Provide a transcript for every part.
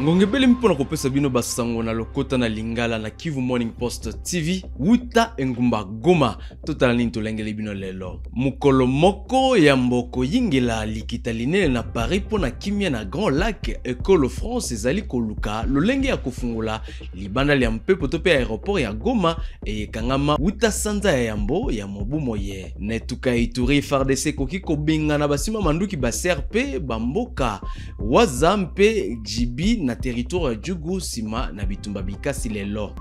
Ngongebele mpona kopesa bino basango na lokota na Lingala na Kivu Morning Post TV wuta engumba Goma totala nini tolengele bino lelo. Mukolo moko ya mboko yingela likita linene na Paris pona kimia na Grand Lac École France ezali koluka lolenge ya kofungula libanda lya mpepo to pe aéroport ya Goma eyekangama wuta sanza ya yambo ya mobu moye. Netuka Ituri FARDC koki kobenga na basima manduki ba CRP bamboka wazampe Jibi na territoire ya Djugu sima na bitumba bikasi lelo.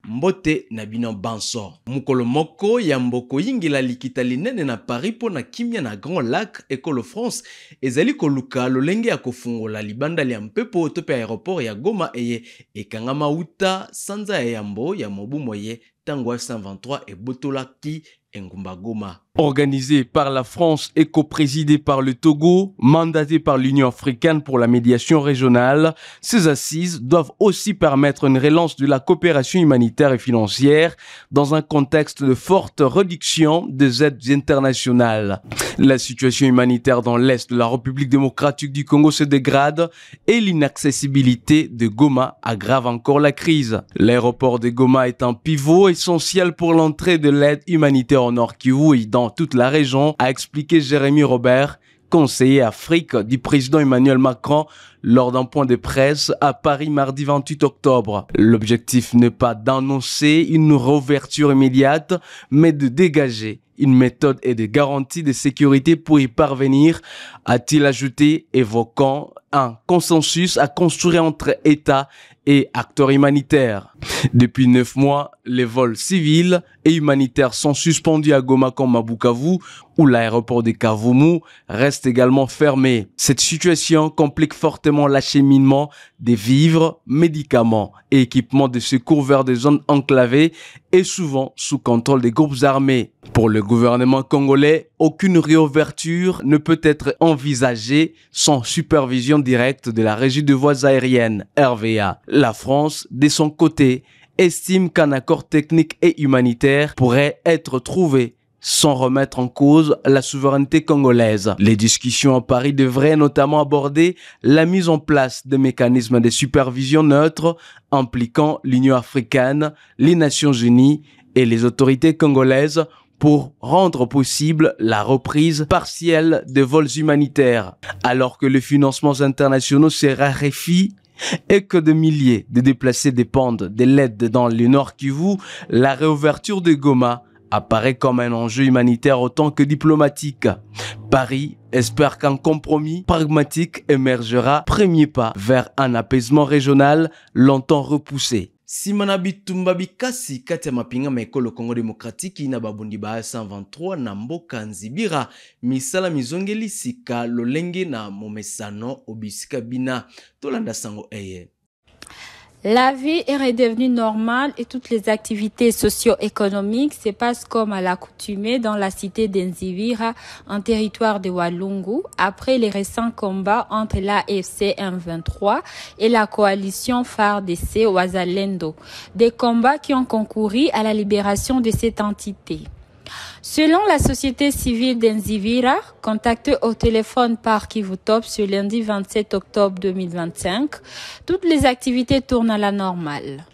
Mbote na bino banso. Mukolo moko ya mboko yingila likita linene na Paris pona kimia na Grand Lac École France ezali koluka lolenge ya kofungola libanda lya mpepo to pe aéroport ya Goma eye ekangama uta sanza ya yambo ya mobu moye tango 123 et botolaki engumba Goma. Organisé par la France et coprésidé par le Togo, mandaté par l'Union africaine pour la médiation régionale, ces assises doivent aussi permettre une relance de la coopération humanitaire et financière dans un contexte de forte réduction des aides internationales. La situation humanitaire dans l'est de la République démocratique du Congo se dégrade et l'inaccessibilité de Goma aggrave encore la crise. L'aéroport de Goma est un pivot essentiel pour l'entrée de l'aide humanitaire au Nord Kivu et dans toute la région, a expliqué Jérémy Robert, conseiller Afrique du président Emmanuel Macron lors d'un point de presse à Paris mardi 28 octobre. L'objectif n'est pas d'annoncer une réouverture immédiate, mais de dégager une méthode et des garanties de sécurité pour y parvenir, a-t-il ajouté, évoquant un consensus à construire entre États et acteurs humanitaires. Depuis 9 mois, les vols civils et humanitaires sont suspendus à Goma comme à Bukavu, où l'aéroport de Kavumu reste également fermé. Cette situation complique fortement l'acheminement des vivres, médicaments et équipements de secours vers des zones enclavées et souvent sous contrôle des groupes armés. Pour le gouvernement congolais, aucune réouverture ne peut être envisagée sans supervision directe de la régie de voies aériennes, RVA. La France, de son côté, estime qu'un accord technique et humanitaire pourrait être trouvé sans remettre en cause la souveraineté congolaise. Les discussions à Paris devraient notamment aborder la mise en place de mécanismes de supervision neutres impliquant l'Union africaine, les Nations unies et les autorités congolaises pour rendre possible la reprise partielle des vols humanitaires. Alors que les financements internationaux se raréfient et que des milliers de déplacés dépendent de l'aide dans le Nord Kivu, la réouverture de Goma apparaît comme un enjeu humanitaire autant que diplomatique. Paris espère qu'un compromis pragmatique émergera, premier pas vers un apaisement régional longtemps repoussé. Simana bitumba bikasi kati ya mapinga maekolo Congo démocratique na babundi ba 123 na mboka Nzibira misala mizongeli sika lolenge na momesano obisika bina tolanda sango eye. La vie est redevenue normale et toutes les activités socio-économiques se passent comme à l'accoutumée dans la cité d'Nzivira, en territoire de Walungu, après les récents combats entre l'AFC M23 et la coalition FARDC Wazalendo, des combats qui ont concouru à la libération de cette entité. Selon la société civile d'Nzivira, contactée au téléphone par Kivutop ce lundi 27 octobre 2025, toutes les activités tournent à la normale.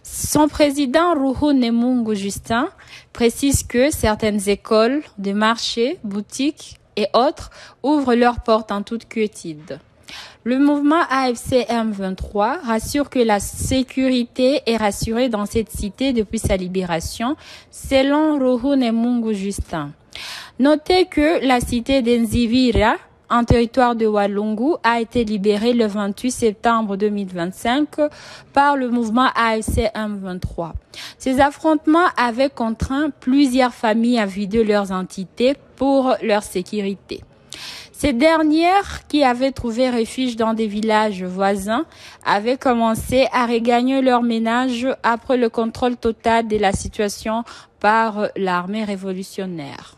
Son président Ruhu Nemungu Justin précise que certaines écoles, des marchés, boutiques et autres ouvrent leurs portes en toute quiétude. Le mouvement AFC M23 rassure que la sécurité est rassurée dans cette cité depuis sa libération, selon Ruhu Nemungu Justin. Notez que la cité d'Nzivira, en territoire de Walungu, a été libérée le 28 septembre 2025 par le mouvement AFC M23. Ces affrontements avaient contraint plusieurs familles à vider leurs entités pour leur sécurité. Ces dernières, qui avaient trouvé refuge dans des villages voisins, avaient commencé à regagner leur ménage après le contrôle total de la situation par l'armée révolutionnaire.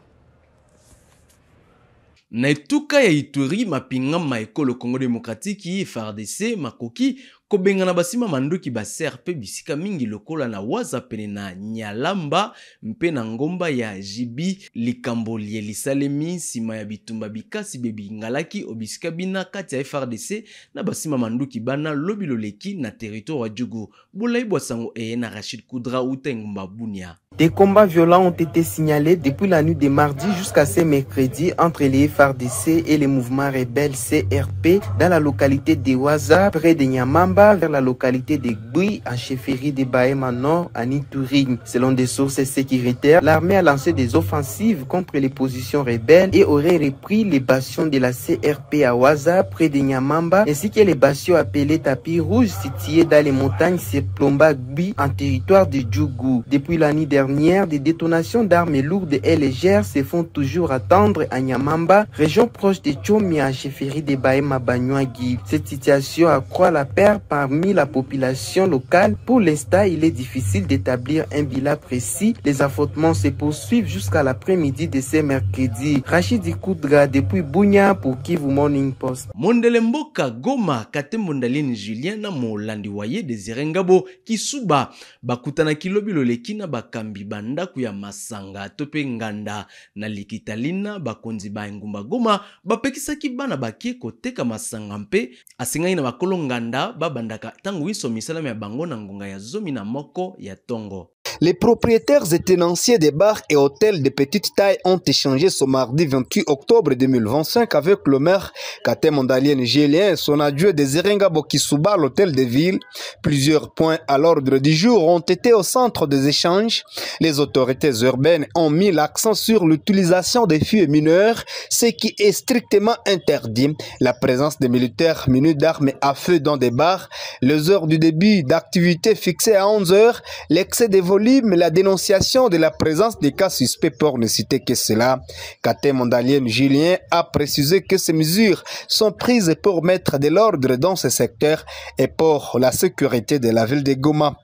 Na etuka ya Ituri mapinga maekolo Congo démocratique FARDC makoki Kobengana basima manduki ba CRP bisika mingi lokola na waza pene na Nyalamba mpe na ngomba ya Jibi likambo lielisalemi sima ya bitumba bikasi bebi ngalaki obisika bina kati ya FRDC na basima manduki bana lobi loleki na territoire wa Djougou. Boulay Boissango et na Rachid Koudra Outengumba Bunia. Des combats violents ont été signalés depuis la nuit de mardi jusqu'à ce mercredi entre les FARDC et les mouvements rebelles CRP dans la localité de Waza, près de Nyamamba, vers la localité de Gbui, en chefferie de Bahema Nord, à Ituri. Selon des sources sécuritaires, l'armée a lancé des offensives contre les positions rebelles et aurait repris les bastions de la CRP à Waza, près de Nyamamba, ainsi que les bastions appelés Tapis Rouge, situés dans les montagnes Plomba Gbui, en territoire de Djougou. Depuis la nuit dernière, des détonations d'armes lourdes et légères se font toujours attendre à Nyamamba, région proche de Tchomi, en chefferie de Bahema Banyuagi. Cette situation accroît la peur parmi la population locale. Pour l'instant, il est difficile d'établir un bilan précis. Les affrontements se poursuivent jusqu'à l'après-midi de ce mercredi. Rachid Koudra depuis Bunia pour Kivu Morning Post. Mondelemboka Goma kate Mondaline Julien na Molandi Waye Désiré Ngabo Kisuba bakutana kilobi loleki na bakambi bandaku ya masanga tope nganda na likitalina bakonzi ba ngumba Goma bapekisaki bana bakie koteka masanga mpe asingai na bakolo nganda babandaka tangu wiso misalami ya bango na ngonga ya zomi na moko ya tongo. Les propriétaires et tenanciers des bars et hôtels de petite taille ont échangé ce mardi 28 octobre 2025 avec le maire Kate Mondalien Julien et son adjoint Désiré Ngabo Kisuba à l'hôtel de ville. Plusieurs points à l'ordre du jour ont été au centre des échanges. Les autorités urbaines ont mis l'accent sur l'utilisation des filles mineurs, ce qui est strictement interdit. La présence des militaires munis d'armes à feu dans des bars, les heures du début d'activité fixées à 11 heures, l'excès des volumes, la dénonciation de la présence des cas suspects pour ne citer que cela. Kate Mondalien Julien a précisé que ces mesures sont prises pour mettre de l'ordre dans ce secteur et pour la sécurité de la ville de Goma.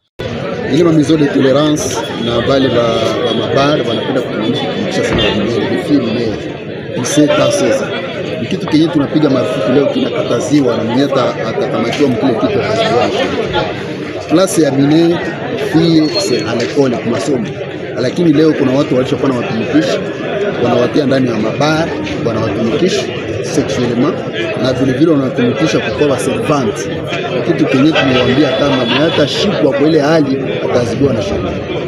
Il y a une mesure de tolérance dans les bars, ni kitu kenye tunapiga marufuku leo kinakataziwa na mwenye atakamatiwa mkile kitu klasi ya mine fie c'est à l'école kwa masomo, lakini leo kuna watu walishakuwa na watumikisha wanawatia ndani ya mabar, wanawatumikisha sexuellement na vile vile wanatumikisha kwa wa servant, kitu kenye tumewaambia kama mnata shikwa kwa ile hali atazibiwa na sheria.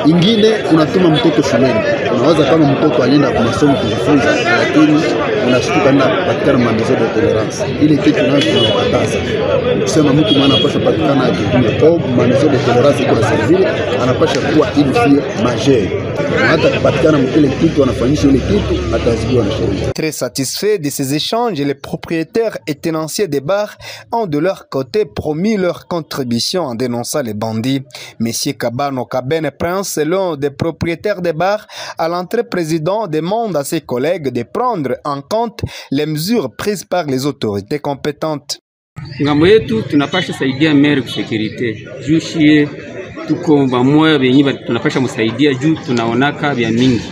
Ingine unatuma mtoto shuleni, unawaza kama mtoto alienda kwa masomo kujifunza, lakini unashtuka na patikana mamezo de tolerance. Ile kitu nayo tunakataza. Kusema mtu mwana anapaswa patikana akitumia au mamezo de tolerance kwa servile, anapaswa kuwa ili fie majeur. Hata kupatikana mkile kitu anafanyisha ile kitu atazibiwa na sheria. Très satisfaits de ces échanges, les propriétaires et tenanciers des bars ont de leur côté promis leur contribution en dénonçant les bandits. Monsieur Kabano Kabene Prince, l'un des propriétaires des bars, à l'entrée président demande à ses collègues de prendre en compte les mesures prises par les autorités compétentes. Ngambo yetu tunapasha saidia maire kwa security. Jushie tuko bamoya benyi tunapasha msaidia juu tunaonaka vya mingi.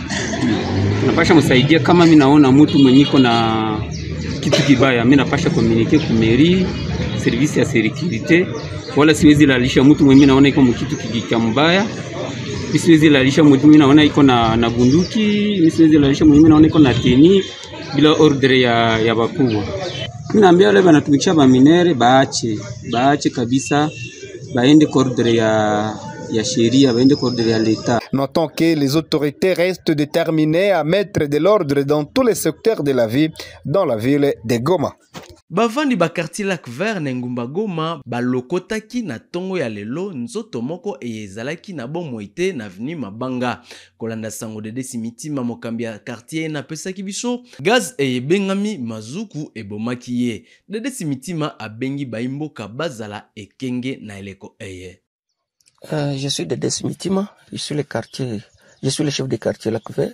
Tunapasha msaidia kama mimi naona mtu mwenyiko na kitu kibaya, mimi napasha communiquer ku mairie, service ya security, wala siwezi lalisha mtu mwenye naona iko mkitu kibaya. Siwezi lalisha mtu mwenye naona iko na bunduki, siwezi lalisha mwenye naona iko na teni bila ordre ya bakubwa. Mimi naambia wale wanatumikisha ba minere baache kabisa, baende ordre ya sheria, baende ordre ya l'État. Notons que les autorités restent déterminées à mettre de l'ordre dans tous les secteurs de la vie dans la ville de Goma. Bavandi ba quartier Lac Vert na ngumba Goma balokotaki na tongo ya lelo nzoto moko ezalaki na bomoite na avenue Mabanga kolanda sango de Desimitima mokambi ya quartier na pesaki biso gaz ebengami mazuku ebomaki ye de Desimitima abengi baimboka bazala ekenge na eleko eye. Je suis de Desimitima, je suis le chef de quartier Lac Vert.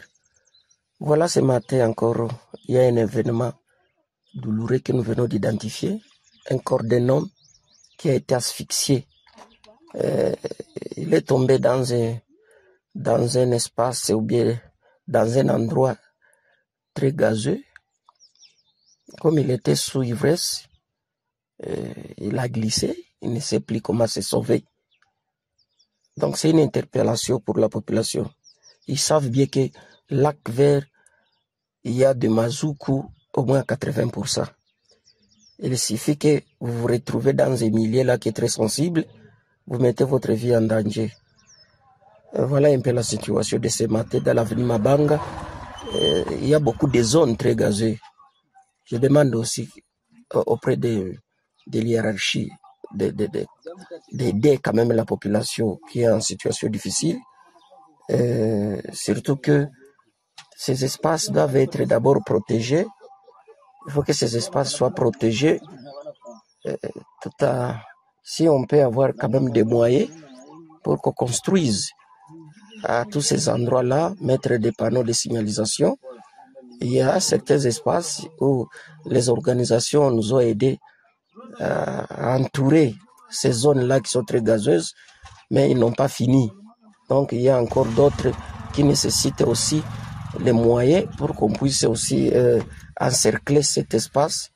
Voilà, ce matin encore, il y a un événement douloureux que nous venons d'identifier, un corps d'un homme qui a été asphyxié. Il est tombé dans un espace ou bien dans un endroit très gazeux. Comme il était sous ivresse, il a glissé il ne sait plus comment se sauver. Donc c'est une interpellation pour la population. Ils savent bien que lac vert, il y a de Mazuku au moins 80%. Il suffit que vous vous retrouvez dans un milieu là qui est très sensible, vous mettez votre vie en danger. Voilà un peu la situation de ce matin dans l'avenue Mabanga. Il y a beaucoup de zones très gazeuses. Je demande aussi auprès de l'hiérarchie d'aider quand même la population qui est en situation difficile. Surtout que ces espaces doivent être d'abord protégés. Il faut que ces espaces soient protégés. Si on peut avoir quand même des moyens pour qu'on construise à tous ces endroits-là, mettre des panneaux de signalisation. Il y a certains espaces où les organisations nous ont aidés à entourer ces zones-là qui sont très gazeuses, mais ils n'ont pas fini. Donc il y a encore d'autres qui nécessitent aussi les moyens pour qu'on puisse aussi encercler cet espace.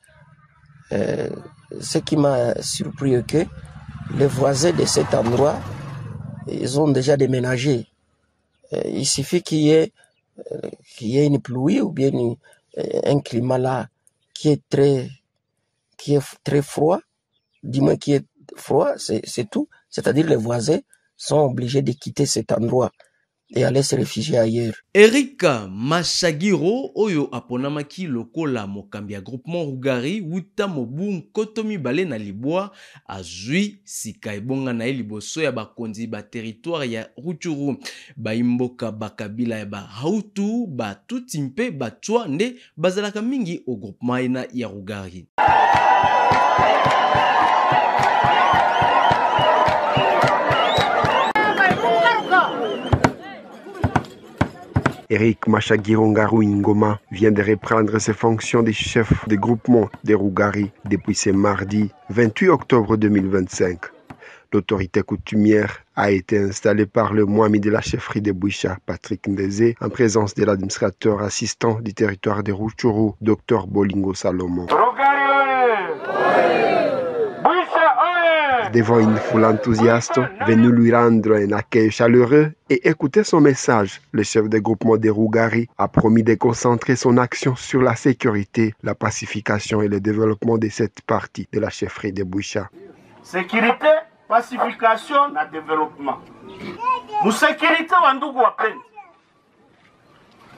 Ce qui m'a surpris est que les voisins de cet endroit, ils ont déjà déménagé. Il suffit qu'il y ait une pluie ou bien un climat là qui est très froid, du moins qui est froid, c'est tout. C'est-à-dire les voisins sont obligés de quitter cet endroit et aller se réfugier ailleurs. Erika Mashagiro oyo aponamaki lokola mokambi ya groupement Rugari wuta mobu nkoto mibale na libwa azui sika ebonga na liboso ya bakonzi ba territoire ya Rutshuru baimboka bakabila ya bahautu batuti mpe batwa nde bazalaka mingi au groupement ina ya Rugari. Eric Mashagiro Ngaru Ngoma vient de reprendre ses fonctions de chef de groupement de Rugari depuis ce mardi 28 octobre 2025. L'autorité coutumière a été installée par le Mwami de la chefferie de Bouisha, Patrick Ndeze, en présence de l'administrateur assistant du territoire de Rutshuru, Dr Bolingo Salomon. Devant une foule enthousiaste, venue lui rendre un accueil chaleureux et écouter son message, le chef de groupement de Rugari a promis de concentrer son action sur la sécurité, la pacification et le développement de cette partie de la chefferie de Bouisha. Sécurité, pacification et développement. Nous sécurité wandugu wapende.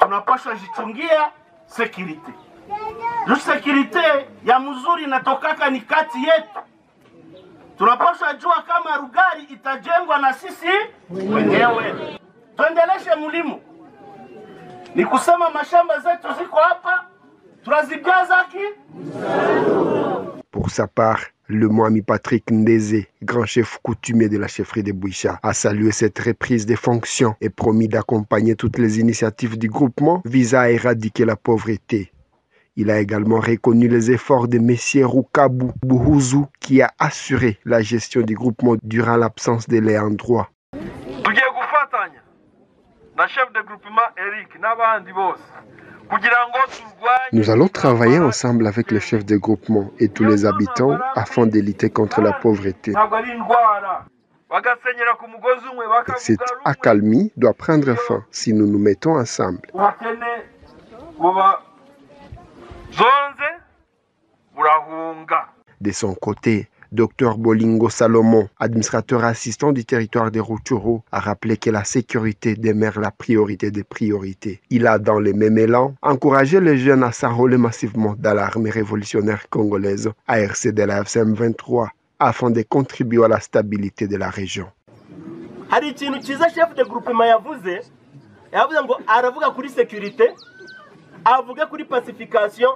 Tunapaswa jichungia sécurité. Nous sécurité ya mzuri inatokaka ni kati yetu. Tunapaswa jua kama Rugari itajengwa na sisi wenyewe. Tuendeleshe mlimo. Ni kusema mashamba zetu ziko hapa, tunazigaza ki? Pour sa part, le Mwami Patrick Ndeze, grand chef coutumier de la chefferie de Bouisha, a salué cette reprise des fonctions et promis d'accompagner toutes les initiatives du groupement visant à éradiquer la pauvreté. Il a également reconnu les efforts de M. Rukabu Buhuzu qui a assuré la gestion du groupement durant l'absence de l'ayant droit. Nous allons travailler ensemble avec le chef de groupement et tous les habitants afin de lutter contre la pauvreté. Cette accalmie doit prendre fin si nous nous mettons ensemble. De son côté, Dr Bolingo Salomon, administrateur assistant du territoire de Rutshuru, a rappelé que la sécurité demeure la priorité des priorités. Il a, dans le même élan, encouragé les jeunes à s'enrôler massivement dans l'armée révolutionnaire congolaise, ARC de la FCM 23, afin de contribuer à la stabilité de la région. Chef de groupement yavuze ngo aravuga kuri sécurité, avuga kuri pacification.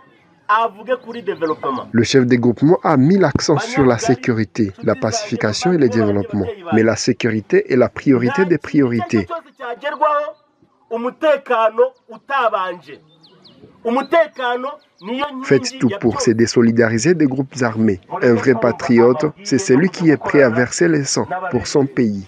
Le chef de groupement a mis l'accent sur la sécurité, la pacification et le développement. Mais la sécurité est la priorité des priorités. Faites tout pour se désolidariser des groupes armés. Un vrai patriote, c'est celui qui est prêt à verser le sang pour son pays.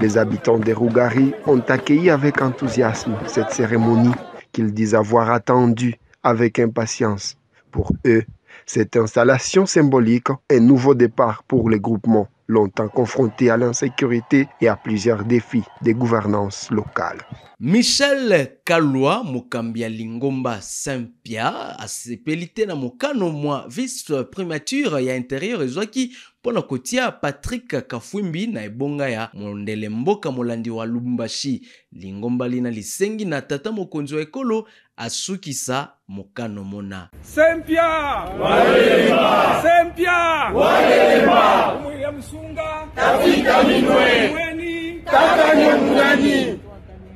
Les habitants des Rougari ont accueilli avec enthousiasme cette cérémonie qu'ils disent avoir attendue avec impatience. Pour eux, cette installation symbolique est un nouveau départ pour les groupements longtemps confrontés à l'insécurité et à plusieurs défis de gouvernance locale. Michel Kalwa Mukambia Lingomba Saint-Pierre asepelite na mokano mwa vice primature ya intérieur ezwaki pona kotia Patrick Kafwimbi na ebonga ya mondele mboka molandi wa Lubumbashi. Lingomba lina lisengi na tata mokonzi wa ekolo asukisa mokano mona. Saint-Pierre Walema Saint-Pierre Walema Mwiya Msunga Tafika Minwe Mweni Tata Nyamungani.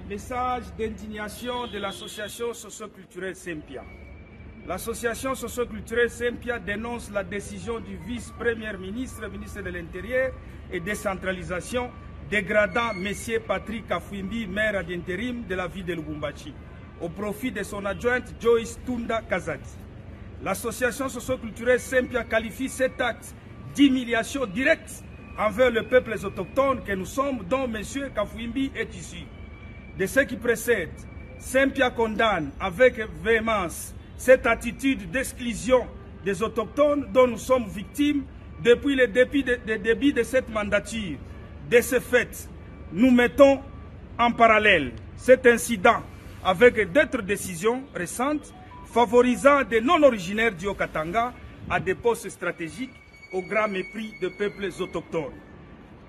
Message d'indignation de l'association socio-culturelle Sempia. L'association socio-culturelle Sempia dénonce la décision du vice-premier ministre, ministre de l'Intérieur et décentralisation, dégradant M. Patrick Kafwimbi, maire d'intérim de la ville de Lubumbashi, au profit de son adjointe Joyce Tunda Kazadi. L'association socio-culturelle Sempia qualifie cet acte d'humiliation directe envers le peuple autochtone que nous sommes, dont M. Kafwimbi est issu. De ce qui précède, Sempia condamne avec véhémence cette attitude d'exclusion des autochtones dont nous sommes victimes depuis le début de cette mandature. De ce fait, nous mettons en parallèle cet incident avec d'autres décisions récentes favorisant des non-originaires du Haut-Katanga à des postes stratégiques au grand mépris des peuples autochtones.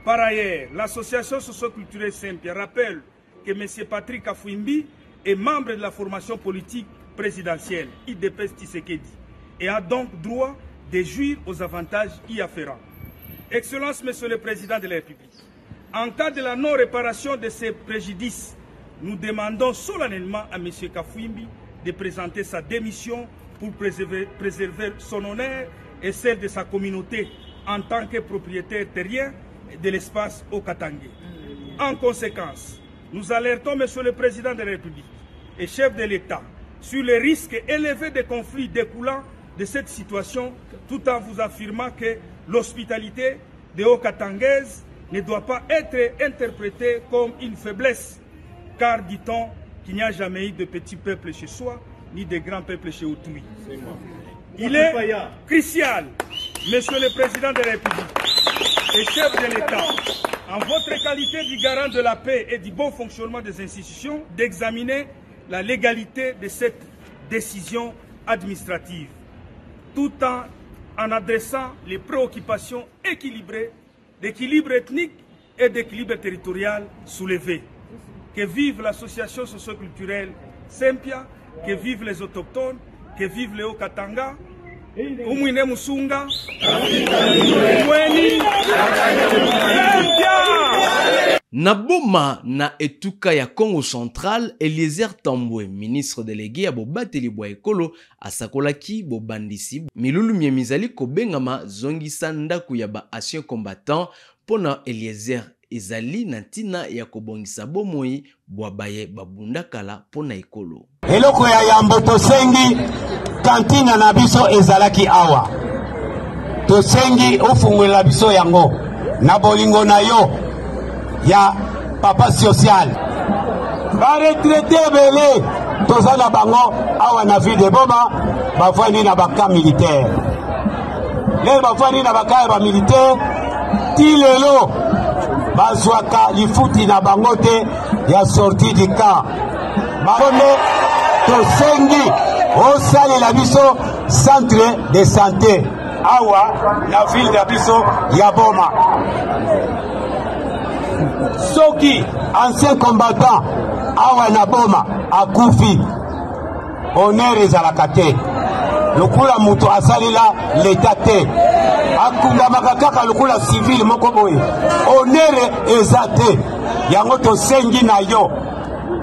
Par ailleurs, l'association socio-culturelle Sempia rappelle que M. Patrick Kafwimbi est membre de la formation politique présidentielle IDPS Tshisekedi et a donc droit de jouir aux avantages y afférents. Excellence, Monsieur le Président de la République, en cas de la non-réparation de ces préjudices, nous demandons solennellement à M. Kafwimbi de présenter sa démission pour préserver son honneur et celle de sa communauté en tant que propriétaire terrien de l'espace Haut-Katanga. En conséquence, nous alertons Monsieur le Président de la République et chef de l'État sur les risques élevés de conflits découlant de cette situation, tout en vous affirmant que l'hospitalité des Haut-Katangaises ne doit pas être interprétée comme une faiblesse, car dit-on qu'il n'y a jamais eu de petits peuples chez soi, ni de grands peuples chez autrui. Il est crucial, Monsieur le Président de la République et chef de l'État, en votre qualité de garant de la paix et du bon fonctionnement des institutions, d'examiner la légalité de cette décision administrative, tout en adressant les préoccupations équilibrées, d'équilibre ethnique et d'équilibre territorial soulevées. Que vive l'association socio-culturelle Sempia, que vivent les autochtones, que vivent les Haut-Katanga, Umwine Musunga, Mweni, Naboma na etuka ya Congo Central, Eliezer Tambwe, ministre délégué ya bobateli bwa ekolo, asakolaki bobandisi milulu mizali kobengama zongisa ndaku ya ba ancien combattant pona Eliezer ezali na ntina ya kobongisa bomoi bwa baye babundakala pona ekolo. Eloko ya yambo tosengi kantina na biso ezalaki awa. Tosengi ofungwela biso yango na bolingo na yo ya papa social. Ba retraité belé tozala bango awa na ville de Boma bavandi na baka militaire. Les bavandi na baka ba militaire ti lelo bazwaka lifuti na bango te ya sortie du camp. Baone tosengi osali la biso centre de santé awa na ville de biso ya Boma. Soki ancien combattant awa na Boma akufi honneur ezalaka te lokula mutu asalila l'état te akundamaka kaka lokula civil moko boye honneur eza te yango tosengi na yo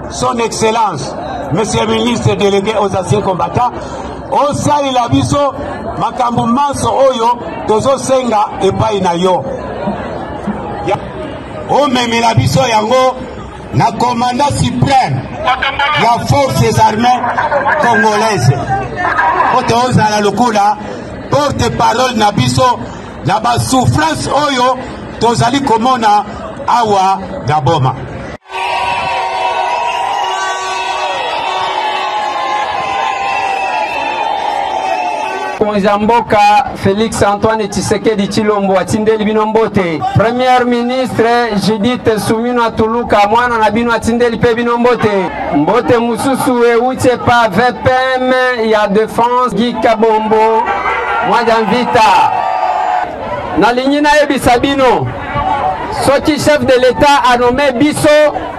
son excellence monsieur le ministre délégué aux anciens combattants osali la biso makambo manso oyo tozosenga epai na yo omemela biso yango na commandant suprême ya forces armées congolaises oto ozala lokula porte parole na biso na ba souffrance oyo tozali komona awa na boma. Mboka Félix Antoine Tshisekedi Tshilombo atindeli bino mbote. Premier ministre Judith Suminwa Tuluka mwana na bino atindeli pe bino mbote. Mbote mususu euche pa VPM ya défense Gika Bombo mwaja mvita. Na lignina yebisa bino soki chef de l'État a nommé biso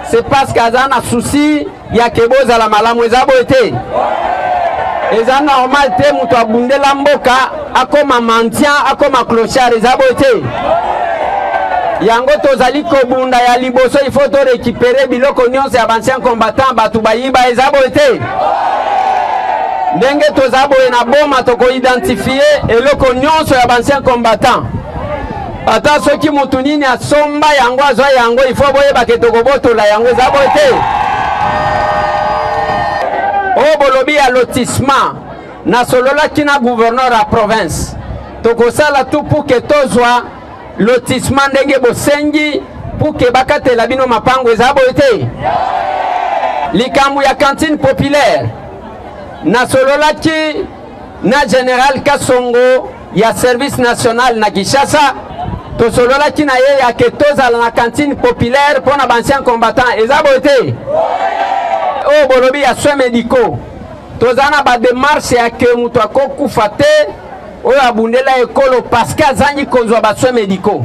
c'est parce qu'azana souci ya keboza la malamu ezabo ete. Eza normal te mutu abundela mboka akoma maintien akoma clochard ezabo te. Yango tozali kobunda ya liboso il faut to récupérer biloko nyonso ya ancien combattant batu bayiba ezabo te. Ndenge tozabo na boma toko identifier eloko nyonso ya ancien combattant. Ata soki mutu nini asomba yango azwa yango il faut boyeba ke tokobotola yango ezabo te. O bolobi ya lotissement na solola kina gouverneur à province tokosala tout pour que tozwa lotissement ndenge bosengi pour que bakatela bino mapango ezabo ete likambo ya cantine populaire na solola ki na général Kasongo ya service national na Kinshasa tosolola ki na ye ya ke tozala na cantine populaire pour na ancien combattant ezabo ete. O bolobi ya soins médicaux tozana ba démarche ya ke mutu akokufa te oyo abundela ekolo parce que azangi kozwa ba soins médicaux.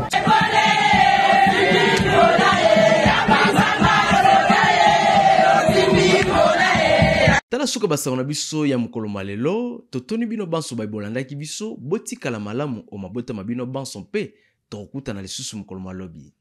Tala suka basango na biso ya mokolo malelo totoni bino banso bayibolandaki biso botikala malamu o mabota mabino banso mpe tokutana lisusu mokolo malobi.